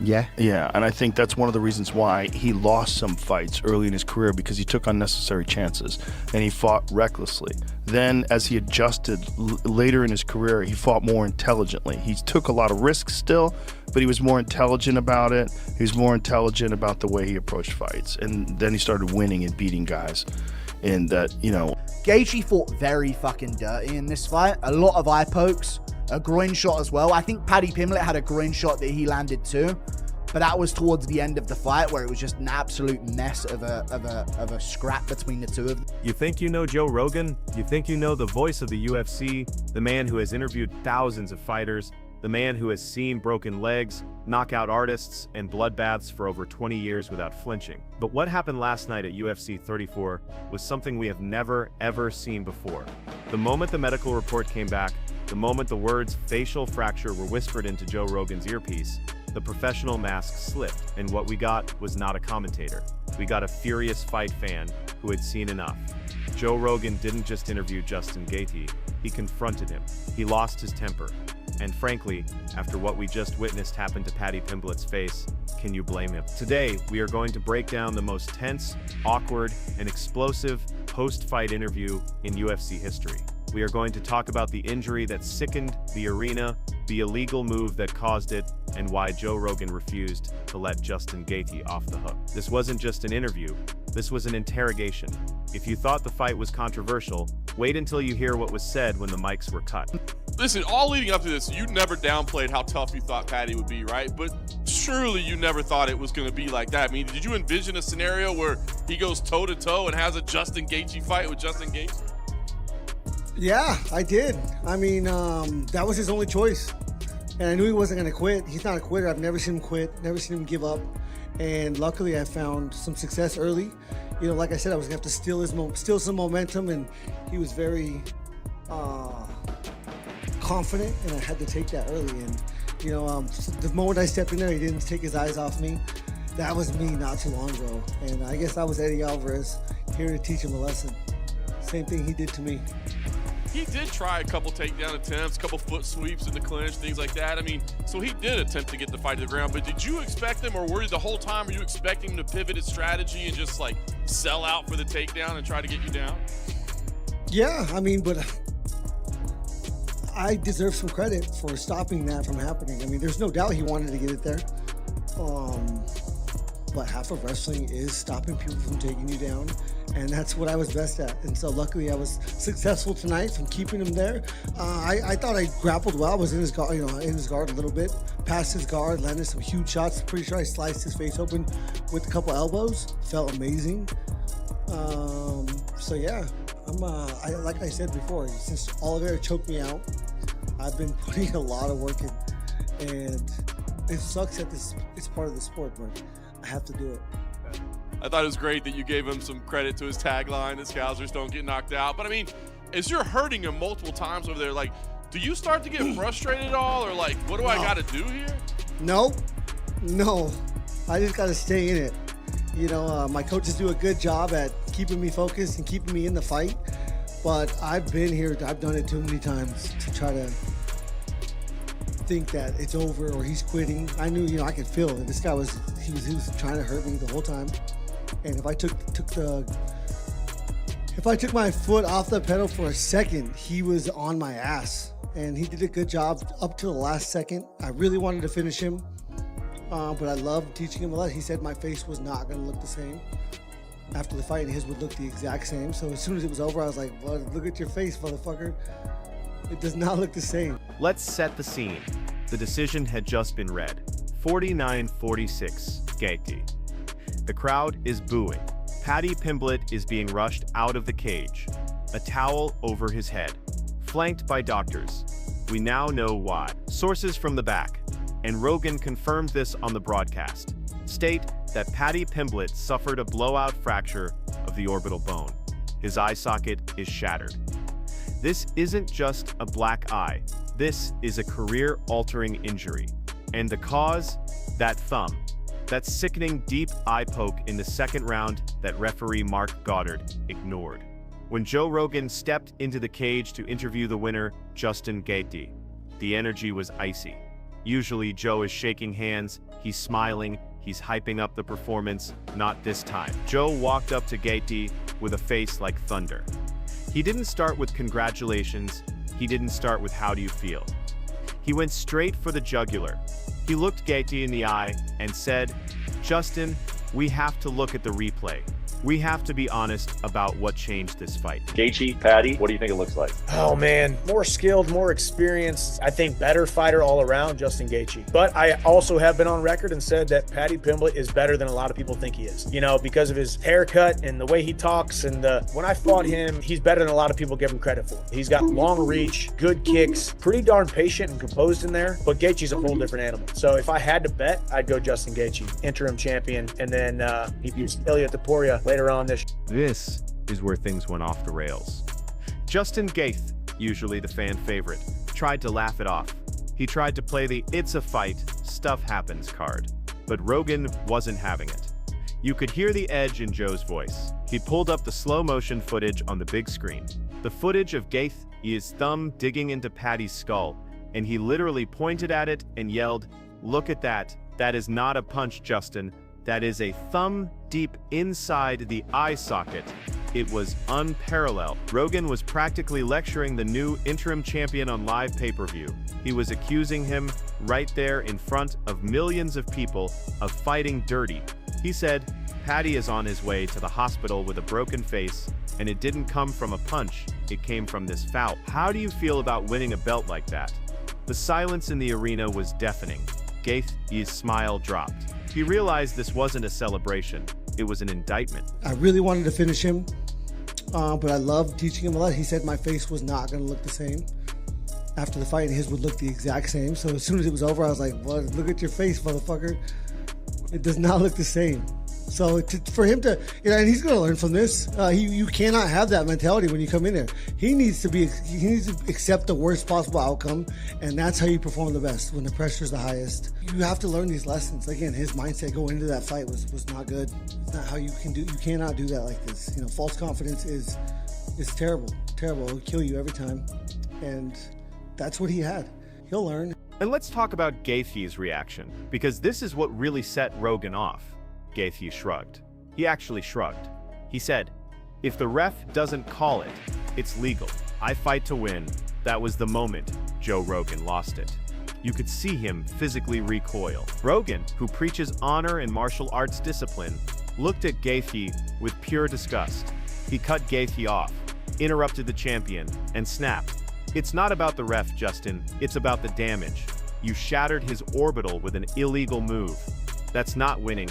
Yeah. Yeah, and I think that's one of the reasons why he lost some fights early in his career, because he took unnecessary chances and he fought recklessly. Then as he adjusted later in his career, he fought more intelligently. He took a lot of risks still, but he was more intelligent about it. He was more intelligent about the way he approached fights. And then he started winning and beating guys. And that, you know. Gaethje fought very fucking dirty in this fight. A lot of eye pokes, a groin shot as well. I think Paddy Pimblett had a groin shot that he landed too, but that was towards the end of the fight where it was just an absolute mess of a scrap between the two of them. You think you know Joe Rogan? You think you know the voice of the UFC, the man who has interviewed thousands of fighters, the man who has seen broken legs, knockout artists, and bloodbaths for over 20 years without flinching. But what happened last night at UFC 34 was something we have never, ever seen before. The moment the medical report came back, the moment the words facial fracture were whispered into Joe Rogan's earpiece, the professional mask slipped, and what we got was not a commentator. We got a furious fight fan who had seen enough. Joe Rogan didn't just interview Justin Gaethje, he confronted him. He lost his temper. And frankly, after what we just witnessed happen to Paddy Pimblett's face, can you blame him? Today, we are going to break down the most tense, awkward, and explosive post-fight interview in UFC history. We are going to talk about the injury that sickened the arena, the illegal move that caused it, and why Joe Rogan refused to let Justin Gaethje off the hook. This wasn't just an interview, this was an interrogation. If you thought the fight was controversial, wait until you hear what was said when the mics were cut. Listen, all leading up to this, you never downplayed how tough you thought Paddy would be, right? But surely you never thought it was going to be like that. I mean, did you envision a scenario where he goes toe-to-toe and has a Justin Gaethje fight with Justin Gaethje? Yeah, I did. I mean, that was his only choice. And I knew he wasn't going to quit. He's not a quitter. I've never seen him quit, never seen him give up. And luckily, I found some success early. You know, like I said, I was going to have to steal some momentum, and he was very confident, and I had to take that early. And, you know, the moment I stepped in there, he didn't take his eyes off me. That was me not too long ago. And I guess I was Eddie Alvarez, here to teach him a lesson. Same thing he did to me. He did try a couple takedown attempts, a couple foot sweeps in the clinch, things like that. I mean, so he did attempt to get the fight to the ground, but did you expect him, or were you the whole time, were you expecting him to pivot his strategy and just like sell out for the takedown and try to get you down? Yeah, I mean, but I deserve some credit for stopping that from happening. I mean, there's no doubt he wanted to get it there. But half of wrestling is stopping people from taking you down, and that's what I was best at. And so luckily I was successful tonight from keeping him there. I thought I grappled well. I was in his guard, in his guard a little bit, past his guard, landed some huge shots. Pretty sure I sliced his face open with a couple elbows. Felt amazing. So yeah, like I said before, since Oliveira choked me out, I've been putting a lot of work in, and it sucks that it's part of the sport, but I have to do it. I thought it was great that you gave him some credit to his tagline that Scousers don't get knocked out. But I mean, as you're hurting him multiple times over there, like, do you start to get frustrated at all, or like, what do I got to do here? No, I just got to stay in it. You know, my coaches do a good job at keeping me focused and keeping me in the fight. But I've been here, I've done it too many times to try to think that it's over or he's quitting. I knew, I could feel it. This guy was trying to hurt me the whole time. And if I took my foot off the pedal for a second, he was on my ass. And he did a good job up to the last second. I really wanted to finish him, but I loved teaching him a lot. He said my face was not going to look the same after the fight, and his would look the exact same. So as soon as it was over, I was like, well, look at your face, motherfucker. It does not look the same. Let's set the scene. The decision had just been read. 49-46, Gaethje. The crowd is booing. Paddy Pimblett is being rushed out of the cage, a towel over his head, flanked by doctors. We now know why. Sources from the back, and Rogan confirmed this on the broadcast, state that Paddy Pimblett suffered a blowout fracture of the orbital bone. His eye socket is shattered. This isn't just a black eye. This is a career-altering injury. And the cause? That thumb. That sickening deep eye poke in the second round that referee Mark Goddard ignored. When Joe Rogan stepped into the cage to interview the winner, Justin Gaethje, the energy was icy. Usually Joe is shaking hands, he's smiling, he's hyping up the performance. Not this time. Joe walked up to Gaethje with a face like thunder. He didn't start with congratulations, he didn't start with how do you feel. He went straight for the jugular. He looked Gaethje in the eye and said, "Justin, we have to look at the replay. We have to be honest about what changed this fight." Gaethje, Paddy, what do you think it looks like? Oh man, more skilled, more experienced, I think better fighter all around, Justin Gaethje. But I also have been on record and said that Paddy Pimblett is better than a lot of people think he is. You know, because of his haircut and the way he talks, and when I fought him, he's better than a lot of people give him credit for. He's got long reach, good kicks, pretty darn patient and composed in there, but Gaethje's a whole different animal. So if I had to bet, I'd go Justin Gaethje, interim champion, and then he beats Ilya Topuria later on this. This is where things went off the rails. Justin Gaethje, usually the fan favorite, tried to laugh it off. He tried to play the "it's a fight, stuff happens" card. But Rogan wasn't having it. You could hear the edge in Joe's voice. He pulled up the slow motion footage on the big screen. The footage of Gaethje's thumb digging into Paddy's skull, and he literally pointed at it and yelled, "Look at that. That is not a punch, Justin. That is a thumb deep inside the eye socket." It was unparalleled. Rogan was practically lecturing the new interim champion on live pay-per-view. He was accusing him, right there in front of millions of people, of fighting dirty. He said, "Paddy is on his way to the hospital with a broken face, and it didn't come from a punch, it came from this foul." How do you feel about winning a belt like that? The silence in the arena was deafening. Gaethje's smile dropped. He realized this wasn't a celebration, it was an indictment. I really wanted to finish him, but I loved teaching him a lot. He said my face was not going to look the same after the fight, and his would look the exact same. So as soon as it was over, I was like, "Well, look at your face, motherfucker. It does not look the same." So for him to, and he's going to learn from this. You cannot have that mentality when you come in there. He needs to accept the worst possible outcome, and that's how you perform the best, when the pressure's the highest. You have to learn these lessons. Again, his mindset going into that fight was not good. It's not how you cannot do that like this. You know, false confidence is terrible. It'll kill you every time. And that's what he had. He'll learn. And let's talk about Gaethje's reaction, because this is what really set Rogan off. Gaethje shrugged. He actually shrugged. He said, "If the ref doesn't call it, it's legal. I fight to win." That was the moment Joe Rogan lost it. You could see him physically recoil. Rogan, who preaches honor and martial arts discipline, looked at Gaethje with pure disgust. He cut Gaethje off, interrupted the champion, and snapped. "It's not about the ref, Justin. It's about the damage. You shattered his orbital with an illegal move. That's not winning.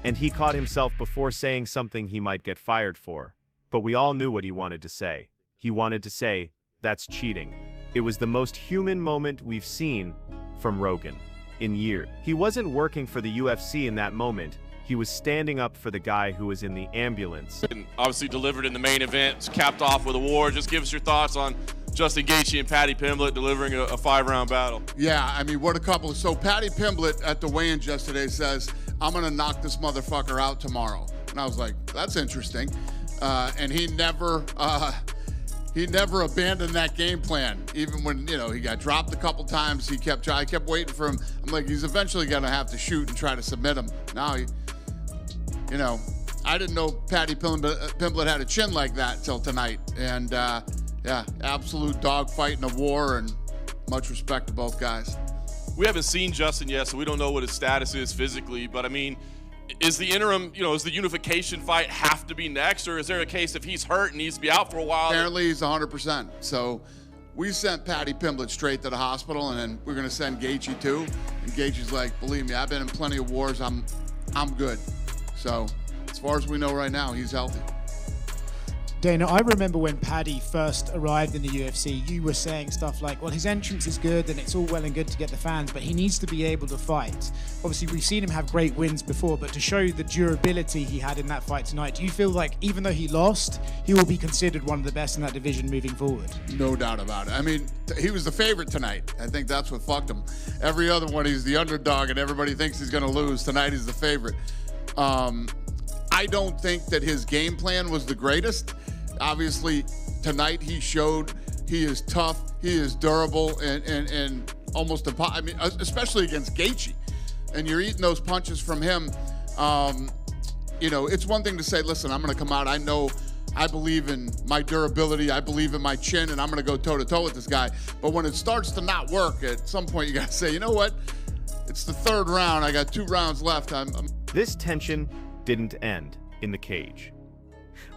And he caught himself before saying something he might get fired for. But we all knew what he wanted to say. He wanted to say, that's cheating. It was the most human moment we've seen from Rogan in years. He wasn't working for the UFC in that moment. He was standing up for the guy who was in the ambulance. And obviously delivered in the main event, it's capped off with a war. Just give us your thoughts on Justin Gaethje and Paddy Pimblett delivering a 5-round battle. Yeah, I mean, what a couple. So Paddy Pimblett at the weigh-in yesterday says, "I'm gonna knock this motherfucker out tomorrow." And I was like, that's interesting. And he never abandoned that game plan. Even when, he got dropped a couple times, I kept waiting for him. I'm like, he's eventually gonna have to shoot and try to submit him. Now I didn't know Paddy Pimblett had a chin like that till tonight. And yeah, absolute dogfight in a war, and much respect to both guys. We haven't seen Justin yet, so we don't know what his status is physically, but I mean, is the interim, is the unification fight have to be next, or is there a case if he's hurt and needs to be out for a while? Apparently he's 100%. So we sent Paddy Pimblett straight to the hospital, and then we're gonna send Gaethje too. And Gaethje's like, "Believe me, I've been in plenty of wars. I'm good." So as far as we know right now, he's healthy. Dana, I remember when Paddy first arrived in the UFC, you were saying stuff like, well, his entrance is good and it's all well and good to get the fans, but he needs to be able to fight. Obviously, we've seen him have great wins before, but to show the durability he had in that fight tonight, do you feel like even though he lost, he will be considered one of the best in that division moving forward? No doubt about it. I mean, he was the favorite tonight. I think that's what fucked him. Every other one, he's the underdog and everybody thinks he's gonna lose. Tonight, he's the favorite. I don't think that his game plan was the greatest. Obviously, tonight he showed he is tough, he is durable, and almost impossible. I mean, especially against Gaethje, and you're eating those punches from him. You know, it's one thing to say, listen, I'm going to come out. I believe in my durability. I believe in my chin, and I'm going to go toe-to-toe with this guy. But when it starts to not work, at some point you got to say, you know what? It's the third round. I got 2 rounds left. This tension didn't end in the cage.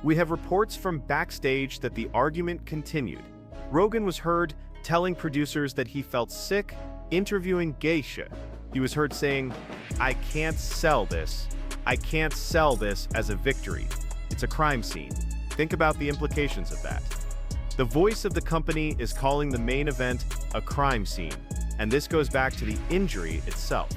We have reports from backstage that the argument continued. Rogan was heard telling producers that he felt sick interviewing Gaethje. He was heard saying, "I can't sell this. I can't sell this as a victory. It's a crime scene." Think about the implications of that. The voice of the company is calling the main event a crime scene, and this goes back to the injury itself.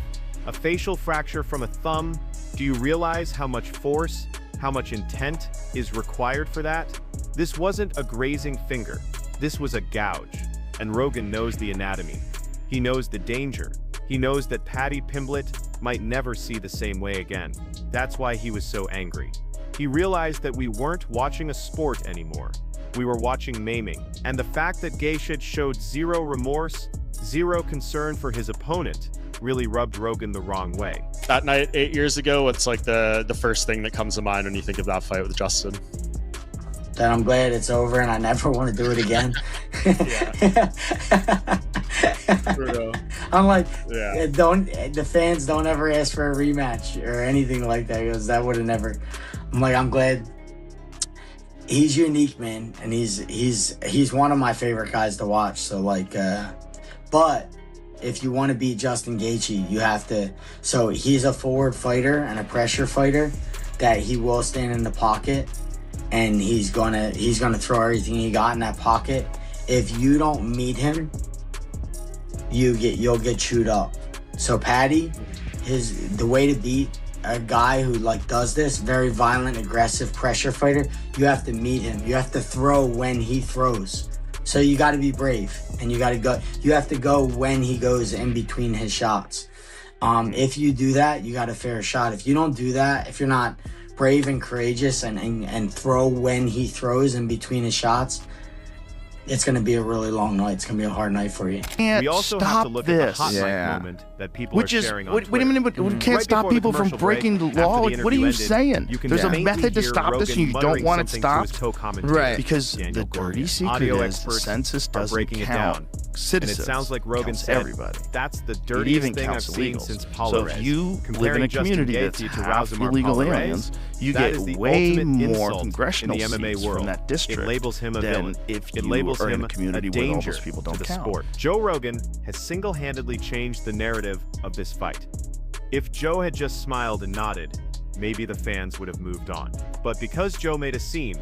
A facial fracture from a thumb. Do you realize how much force, how much intent is required for that? This wasn't a grazing finger. This was a gouge, and Rogan knows the anatomy. He knows the danger. He knows that Paddy Pimblett might never see the same way again. That's why he was so angry. He realized that we weren't watching a sport anymore. We were watching maiming. And the fact that Gaethje showed zero remorse, zero concern for his opponent, really rubbed Rogan the wrong way. That night 8 years ago, what's like the first thing that comes to mind when you think of that fight with Justin? That I'm glad it's over and I never want to do it again. I'm like, the fans don't ever ask for a rematch or anything like that, because that would have never. I'm like, I'm glad. He's unique, man, and he's one of my favorite guys to watch. So like, but if you want to beat Justin Gaethje, you have to. So he's a forward fighter and a pressure fighter that he will stand in the pocket, and he's gonna throw everything he got in that pocket. If you don't meet him, you'll get chewed up. So Paddy, the way to beat a guy who like does this, very violent, aggressive pressure fighter, you have to meet him. You have to throw when he throws. So you got to be brave, and you have to go when he goes in between his shots. If you do that, you got a fair shot. If you don't do that, if you're not brave and courageous and throw when he throws in between his shots, it's going to be a really long night. It's going to be a hard night for you. We also have to look at the hot mic moment that people are sharing on Twitter. Wait a minute, but we can't stop people from breaking the law. What are you saying? There's a method to stop this, and you don't want it stopped? Right. Because the dirty secret is the census doesn't count citizens. And it sounds like Rogan said, everybody. That's the dirtiest thing I've seen since Paul. So if you live in a community that's half illegal aliens, you get way more congressional seats from that district. It labels him a villain. If you are in a community where all those people don't count. Sport. Joe Rogan has single-handedly changed the narrative of this fight. If Joe had just smiled and nodded, maybe the fans would have moved on. But because Joe made a scene,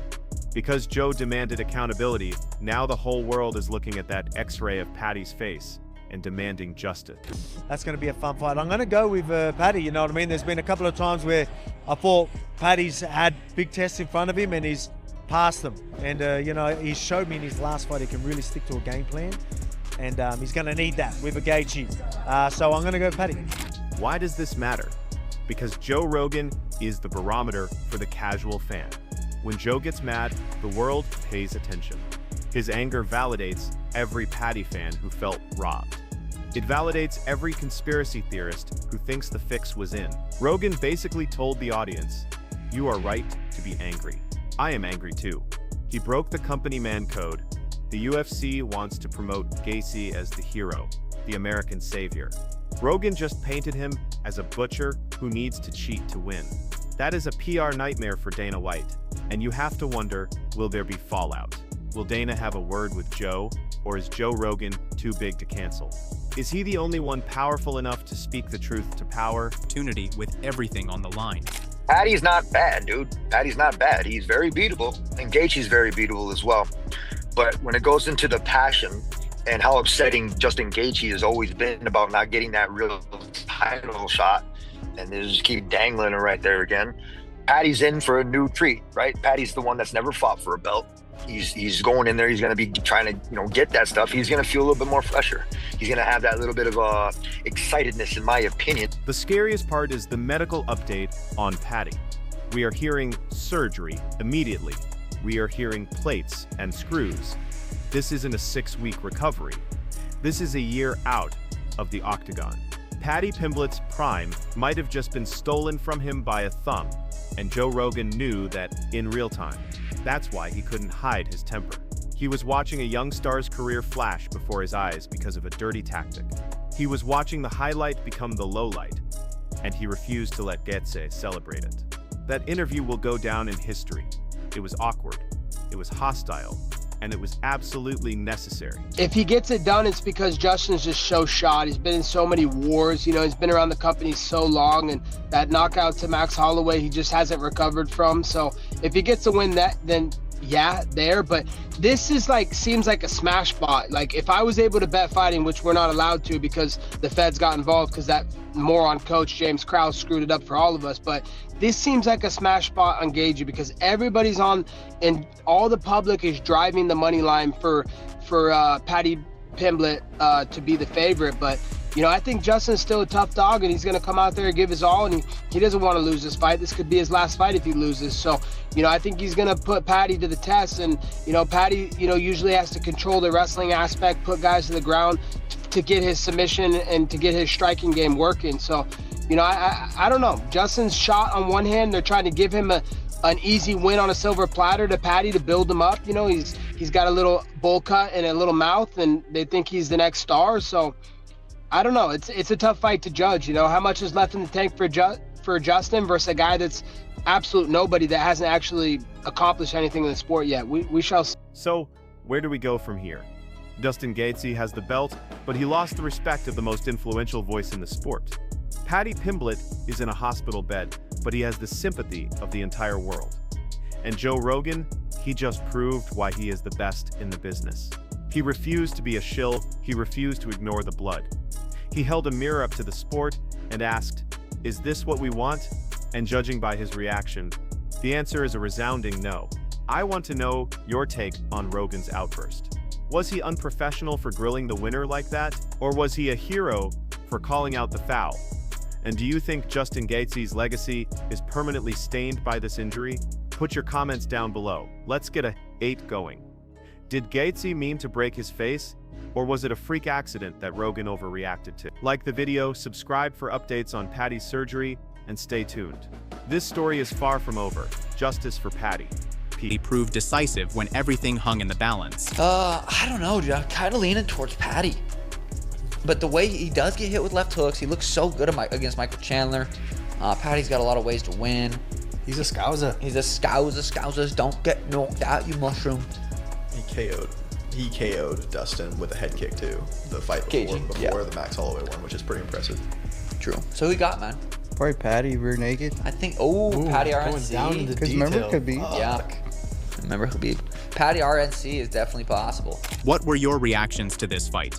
because Joe demanded accountability, now the whole world is looking at that X-ray of Paddy's face and demanding justice. That's going to be a fun fight. I'm going to go with Paddy, you know what I mean? There's been a couple of times where I thought Paddy's had big tests in front of him and he's passed them. And, you know, he showed me in his last fight he can really stick to a game plan. And he's going to need that with a Gaethje. So I'm going to go Paddy. Why does this matter? Because Joe Rogan is the barometer for the casual fan. When Joe gets mad, the world pays attention. His anger validates every Paddy fan who felt robbed. It validates every conspiracy theorist who thinks the fix was in. Rogan basically told the audience, "You are right to be angry. I am angry too." He broke the company man code. The UFC wants to promote Gaethje as the hero, the American savior. Rogan just painted him as a butcher who needs to cheat to win. That is a PR nightmare for Dana White. And you have to wonder, will there be fallout? Will Dana have a word with Joe, or is Joe Rogan too big to cancel? Is he the only one powerful enough to speak the truth to power? Opportunity with everything on the line. Paddy's not bad, dude. Paddy's not bad. He's very beatable, and Gaethje's very beatable as well. But when it goes into the passion and how upsetting Justin Gaethje has always been about not getting that real title shot, and they just keep dangling it right there again, Paddy's in for a new treat, right? Paddy's the one that's never fought for a belt. He's going in there. He's going to be trying to, get that stuff. He's going to feel a little bit more fresher. He's going to have that little bit of excitedness, in my opinion. The scariest part is the medical update on Paddy. We are hearing surgery immediately. We are hearing plates and screws. This isn't a 6-week recovery. This is a year out of the octagon. Paddy Pimblett's prime might have just been stolen from him by a thumb, and Joe Rogan knew that in real time. That's why he couldn't hide his temper. He was watching a young star's career flash before his eyes because of a dirty tactic. He was watching the highlight become the lowlight, and he refused to let Gaethje celebrate it. That interview will go down in history. It was awkward, it was hostile, and it was absolutely necessary. If he gets it done, it's because Justin's just so shot. He's been in so many wars, you know, he's been around the company so long, and that knockout to Max Holloway, he just hasn't recovered from. So if he gets to win that, then yeah, there. But this is like, seems like a smash spot. Like if I was able to bet fighting, which we're not allowed to because the feds got involved because that moron coach James Krause screwed it up for all of us, but this seems like a smash spot on Gaethje because everybody's on and all the public is driving the money line for Paddy Pimblett to be the favorite. But you know, I think Justin's still a tough dog, and he's going to come out there and give his all, and he doesn't want to lose this fight. This could be his last fight if he loses. So, you know, I think he's going to put Paddy to the test, and, you know, Paddy, you know, usually has to control the wrestling aspect, put guys to the ground to get his submission and to get his striking game working. So, you know, I don't know. Justin's shot on one hand. They're trying to give him an easy win on a silver platter to Paddy to build him up. You know, he's got a little bowl cut and a little mouth, and they think he's the next star. So, I don't know. It's a tough fight to judge. You know, how much is left in the tank for Justin versus a guy that's absolute nobody that hasn't actually accomplished anything in the sport yet. We shall see. So where do we go from here? Dustin Gaethje has the belt, but he lost the respect of the most influential voice in the sport. Paddy Pimblett is in a hospital bed, but he has the sympathy of the entire world. And Joe Rogan, he just proved why he is the best in the business. He refused to be a shill. He refused to ignore the blood. He held a mirror up to the sport and asked, "Is this what we want?" And judging by his reaction, the answer is a resounding no. I want to know your take on Rogan's outburst. Was he unprofessional for grilling the winner like that? Or was he a hero for calling out the foul? And do you think Justin Gaethje's legacy is permanently stained by this injury? Put your comments down below. Let's get a 8 going. Did Gaethje mean to break his face? Or was it a freak accident that Rogan overreacted to? Like the video, subscribe for updates on Paddy's surgery, and stay tuned. This story is far from over. Justice for Paddy. He proved decisive when everything hung in the balance. I don't know, dude. I'm kind of leaning towards Paddy. But the way he does get hit with left hooks, he looks so good against Michael Chandler. Paddy's got a lot of ways to win. He's a scouser. He's a scouser. Scousers don't get knocked out, you mushroom. He KO'd Dustin with a head kick too. The fight before the Max Holloway one, which is pretty impressive. True. So who he got, man? Probably Paddy, rear naked. I think. Paddy RNC. Because remember, could be. Yeah. Remember, Khabib. Paddy RNC is definitely possible. What were your reactions to this fight?